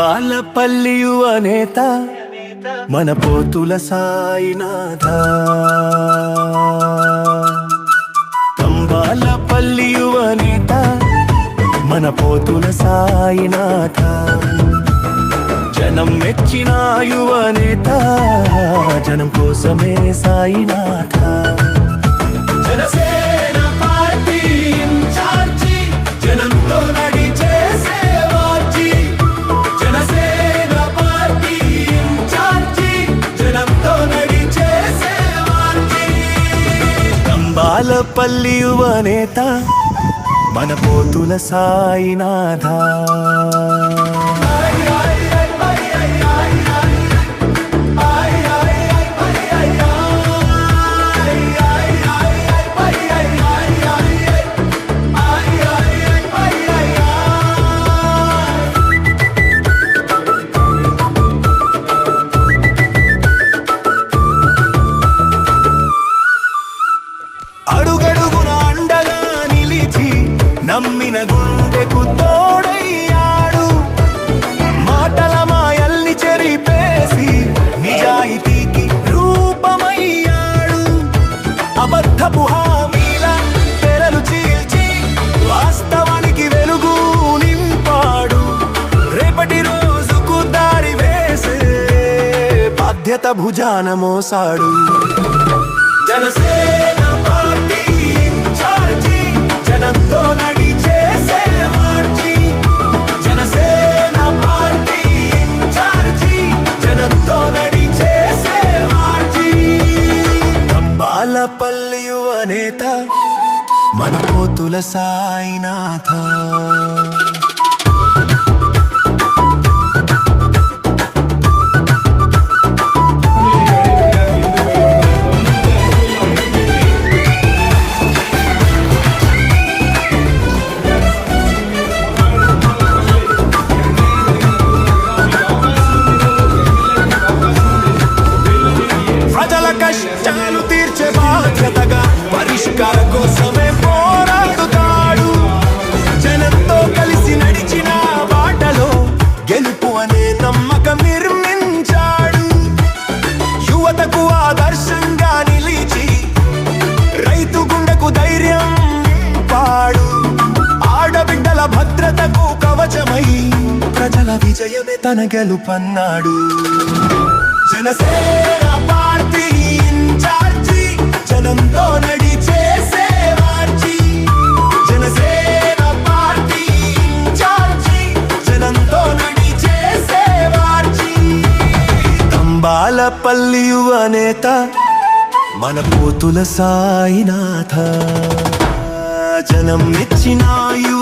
తంబాలపల్లి యువ నేత మన పోతుల సాయినాథ. తంబాలపల్లి యువ నేత మన పోతుల సాయినాథ. జనం మెచ్చిన యువ నేత, జనం కోసమే సాయినాథ. జనసేన పార్టీ ఇన్ఛార్జి, జనంతో నడిచే సేవార్జి. జనసేన పార్టీ ఇన్ఛార్జి, జనంతో నడిచే సేవార్జి. తంబాలపల్లి యువ నేత మన పోతుల సాయినాథ. నమ్మిన గుండెకు తోడయ్యాడు, మాటల మాయల్ని చెరిపేసి నిజాయితీకి రూపమయ్యాడు. అబద్ధపు హామీల తెరలు చీల్చి వాస్తవానికి వెలుగు నింపాడు. రేపటి రోజుకు దారి వేసే బాధ్యత భుజాన మోసాడు. జనసేన పార్టీ ఇన్ఛార్జి, జనంతో నడిచే సేవార్జి. జనసేన పార్టీ ఇన్ఛార్జి, జనంతో నడిచే సేవార్జి. తంబాలపల్లి యువ నేత మన పోతుల సాయినాథ. కష్టాలు తీర్చే బాధ్యతగా పరిష్కార కోసమే పోరాడుతాడు. జనంతో కలిసి నడిచిన బాటలో గెలుపు అనే నమ్మకం నిర్మించాడు. యువతకు ఆదర్శంగా నిలిచి రైతు గుండెకు ధైర్యం నింపాడు. ఆడబిడ్డల భద్రతకు కవచమై ప్రజల విజయమే తన గెలుపన్నాడు. జనసేన పార్టీ ఇన్ఛార్జి, జనంతో నడిచే సేవార్జి. జనసేన పార్టీ ఇన్ఛార్జి, జనంతో నడిచే సేవార్జి. తంబాలపల్లి యువ నేత మన పోతుల సాయినాథ. జనం మెచ్చిన యువ